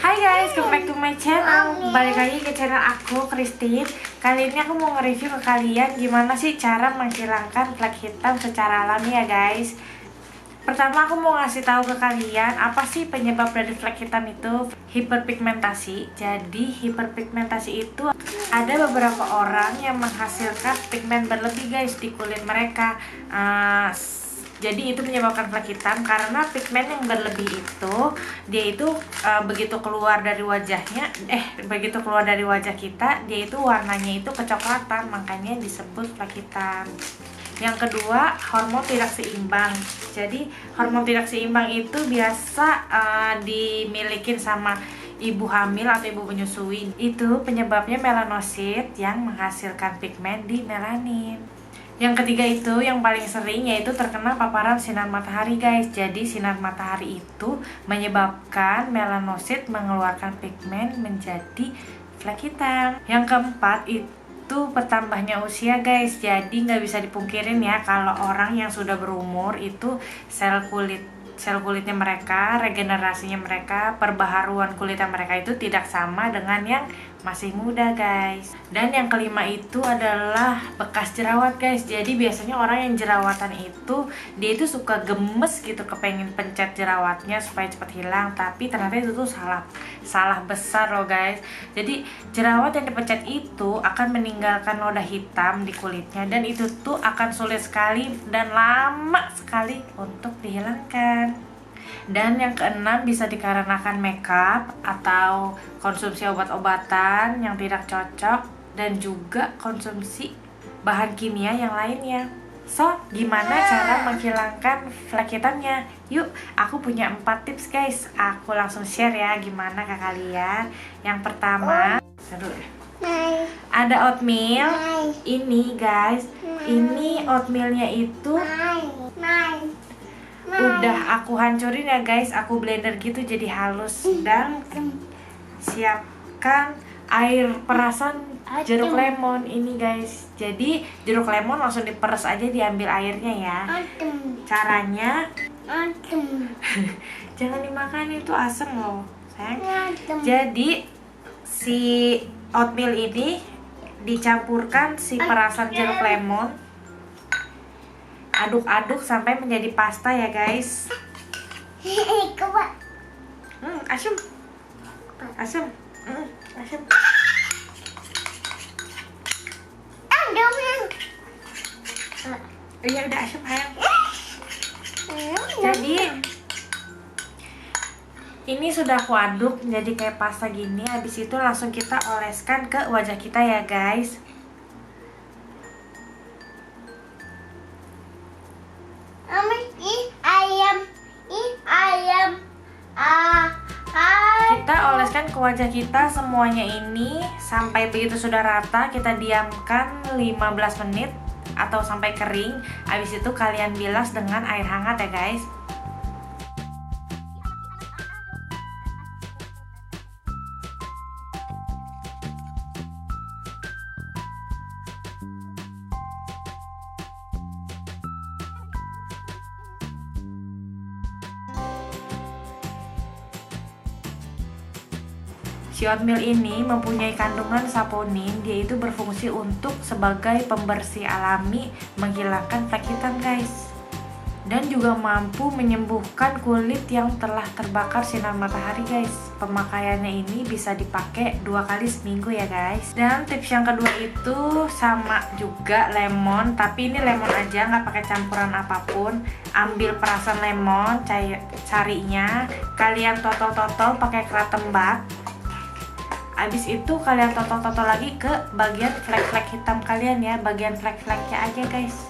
Hai guys, welcome back to my channel. Balik lagi ke channel aku, Christine. Kali ini aku mau nge-review ke kalian gimana sih cara menghilangkan flek hitam secara alami ya guys. Pertama aku mau ngasih tahu ke kalian apa sih penyebab dari flek hitam itu. Hiperpigmentasi. Jadi hiperpigmentasi itu ada beberapa orang yang menghasilkan pigmen berlebih guys di kulit mereka. Jadi itu menyebabkan flek hitam karena pigmen yang berlebih itu dia itu begitu keluar dari wajah kita, dia itu warnanya itu kecoklatan, makanya disebut flek hitam. Yang kedua, hormon tidak seimbang. Jadi hormon tidak seimbang itu biasa dimiliki sama ibu hamil atau ibu menyusui. Itu penyebabnya melanosit yang menghasilkan pigmen di melanin. Yang ketiga itu yang paling sering yaitu terkena paparan sinar matahari guys. Jadi sinar matahari itu menyebabkan melanosit mengeluarkan pigmen menjadi flek hitam. Yang keempat itu bertambahnya usia guys. Jadi nggak bisa dipungkirin ya kalau orang yang sudah berumur itu sel kulitnya mereka, regenerasinya mereka, perbaharuan kulitnya mereka itu tidak sama dengan yang masih muda guys. Dan yang kelima itu adalah bekas jerawat guys. Jadi biasanya orang yang jerawatan itu dia itu suka gemes gitu, kepengen pencet jerawatnya supaya cepat hilang, tapi ternyata itu tuh salah besar loh guys. Jadi jerawat yang dipencet itu akan meninggalkan noda hitam di kulitnya, dan itu tuh akan sulit sekali dan lama sekali untuk dihilangkan. Dan yang keenam bisa dikarenakan makeup atau konsumsi obat-obatan yang tidak cocok, dan juga konsumsi bahan kimia yang lainnya. So, gimana cara menghilangkan flek hitamnya? Yuk, aku punya 4 tips guys. Aku langsung share ya gimana ke kalian. Yang pertama, ada oatmeal. Ini guys, ini oatmealnya itu udah aku hancurin ya guys, aku blender gitu jadi halus. Dan siapkan air perasan jeruk lemon ini guys. Jadi jeruk lemon langsung diperes aja, diambil airnya ya. Caranya jangan dimakan, itu asem loh sayang. Jadi si oatmeal ini dicampurkan si perasan jeruk lemon, aduk-aduk sampai menjadi pasta ya guys. Asam. Asam. Asam. Iya udah asam sayang. Jadi ini sudah aku aduk jadi kayak pasta gini. Habis itu langsung kita oleskan ke wajah kita ya guys. Kita oleskan ke wajah kita semuanya ini sampai begitu sudah rata. Kita diamkan 15 menit atau sampai kering. Habis itu kalian bilas dengan air hangat ya guys. Si oatmeal ini mempunyai kandungan saponin, dia itu berfungsi untuk sebagai pembersih alami, menghilangkan flek hitam guys. Dan juga mampu menyembuhkan kulit yang telah terbakar sinar matahari guys. Pemakaiannya ini bisa dipakai 2 kali seminggu ya guys. Dan tips yang kedua itu sama juga lemon, tapi ini lemon aja, nggak pakai campuran apapun. Ambil perasan lemon, carinya, kalian totol-totol pakai kerat tembak. Habis itu kalian totol-totol lagi ke bagian flek-flek hitam kalian ya, bagian flek-fleknya aja guys.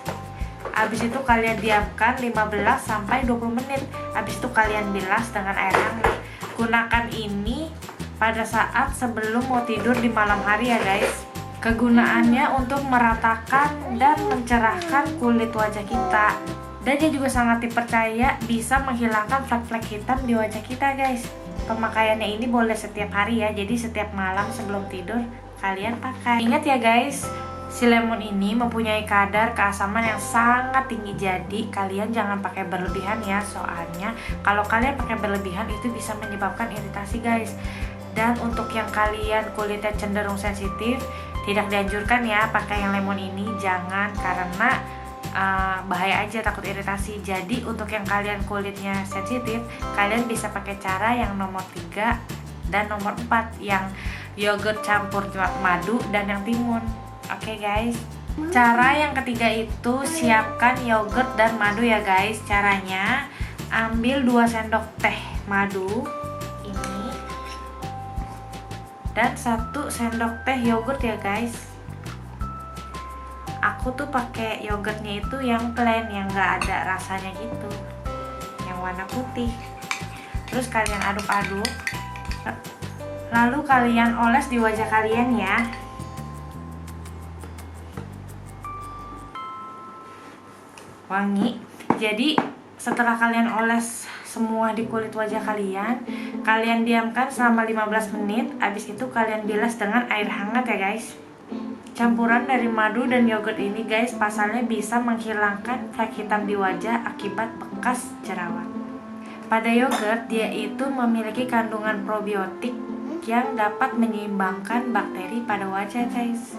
Habis itu kalian diamkan 15 sampai 20 menit. Habis itu kalian bilas dengan air hangat. Gunakan ini pada saat sebelum mau tidur di malam hari ya guys. Kegunaannya untuk meratakan dan mencerahkan kulit wajah kita. Dan dia juga sangat dipercaya bisa menghilangkan flek-flek hitam di wajah kita guys. Pemakaiannya ini boleh setiap hari ya, jadi setiap malam sebelum tidur kalian pakai. Ingat ya guys, Si lemon ini mempunyai kadar keasaman yang sangat tinggi, jadi kalian jangan pakai berlebihan ya, soalnya kalau kalian pakai berlebihan itu bisa menyebabkan iritasi guys. Dan untuk yang kalian kulitnya cenderung sensitif, tidak dianjurkan ya pakai yang lemon ini, jangan, karena bahaya aja, takut iritasi. Jadi untuk yang kalian kulitnya sensitif, kalian bisa pakai cara yang nomor 3 dan nomor 4, yang yogurt campur madu dan yang timun. Oke guys, cara yang ketiga itu siapkan yogurt dan madu ya guys. Caranya, ambil 2 sendok teh madu ini dan 1 sendok teh yogurt ya guys. Aku tuh pakai yogurtnya itu yang plain, yang gak ada rasanya gitu, yang warna putih. Terus kalian aduk-aduk, lalu kalian oles di wajah kalian ya. Wangi. Jadi setelah kalian oles semua di kulit wajah kalian, kalian diamkan selama 15 menit. Habis itu kalian bilas dengan air hangat ya guys. Campuran dari madu dan yogurt ini guys, pasalnya bisa menghilangkan flek hitam di wajah akibat bekas jerawat. Pada yogurt, dia itu memiliki kandungan probiotik yang dapat menyeimbangkan bakteri pada wajah guys.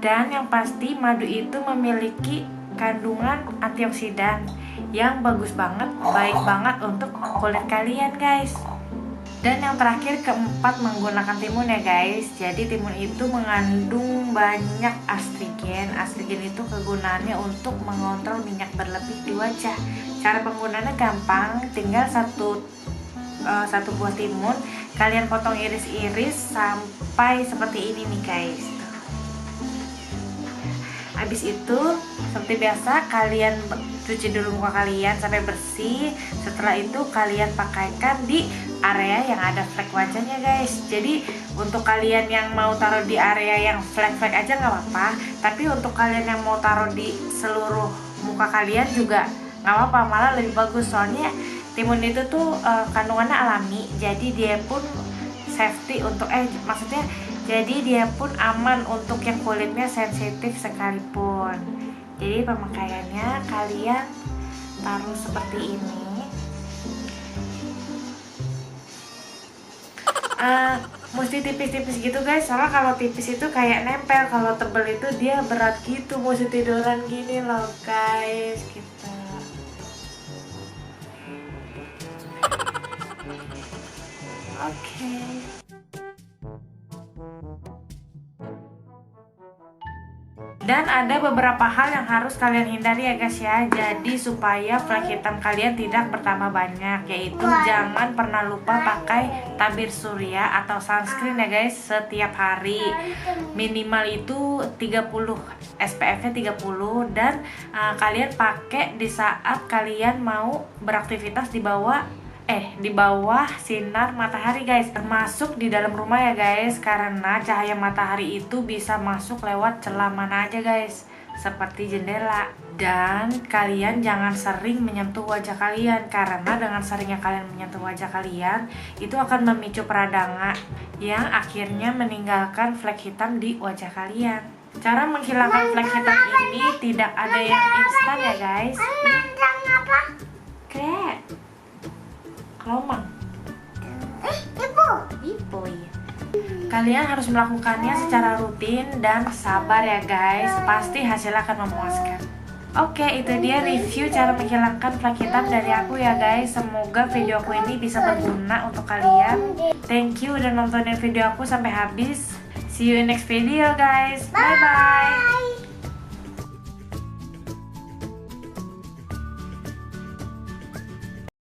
Dan yang pasti madu itu memiliki kandungan antioksidan yang bagus banget, baik banget untuk kulit kalian guys. Dan yang terakhir, keempat, menggunakan timun ya guys. Jadi timun itu mengandung banyak astrigen. Astrigen itu kegunaannya untuk mengontrol minyak berlebih di wajah. Cara penggunaannya gampang, tinggal satu buah timun kalian potong iris-iris sampai seperti ini nih guys. Habis itu seperti biasa kalian cuci dulu muka kalian sampai bersih. Setelah itu kalian pakaikan di area yang ada flek wajahnya guys. Jadi untuk kalian yang mau taruh di area yang flek-flek aja nggak apa-apa, tapi untuk kalian yang mau taruh di seluruh muka kalian juga nggak apa-apa, malah lebih bagus. Soalnya timun itu tuh kandungannya alami, jadi dia pun safety untuk maksudnya jadi dia pun aman untuk yang kulitnya sensitif sekalipun. Jadi pemakaiannya kalian taruh seperti ini. Mesti tipis-tipis gitu guys, soalnya kalau tipis itu kayak nempel, kalau tebel itu dia berat gitu, mesti tiduran gini loh guys gitu. Oke. Dan ada beberapa hal yang harus kalian hindari ya guys ya. Jadi supaya flek hitam kalian tidak bertambah banyak, yaitu jangan pernah lupa pakai tabir surya atau sunscreen ya guys setiap hari. Minimal itu 30, SPF-nya 30, dan kalian pakai di saat kalian mau beraktivitas di bawah sinar matahari guys, termasuk di dalam rumah ya guys, karena cahaya matahari itu bisa masuk lewat celah mana aja guys, seperti jendela. Dan kalian jangan sering menyentuh wajah kalian, karena dengan seringnya kalian menyentuh wajah kalian itu akan memicu peradangan yang akhirnya meninggalkan flek hitam di wajah kalian. Cara menghilangkan flek hitam ini tidak ada yang instan ya guys. Kayak Lomang. Ibu ya. Kalian harus melakukannya secara rutin dan sabar ya guys. Pasti hasilnya akan memuaskan. Oke, itu dia review cara menghilangkan flek hitam dari aku ya guys. Semoga video aku ini bisa berguna untuk kalian. Thank you udah nontonin video aku sampai habis. See you in next video guys. Bye bye.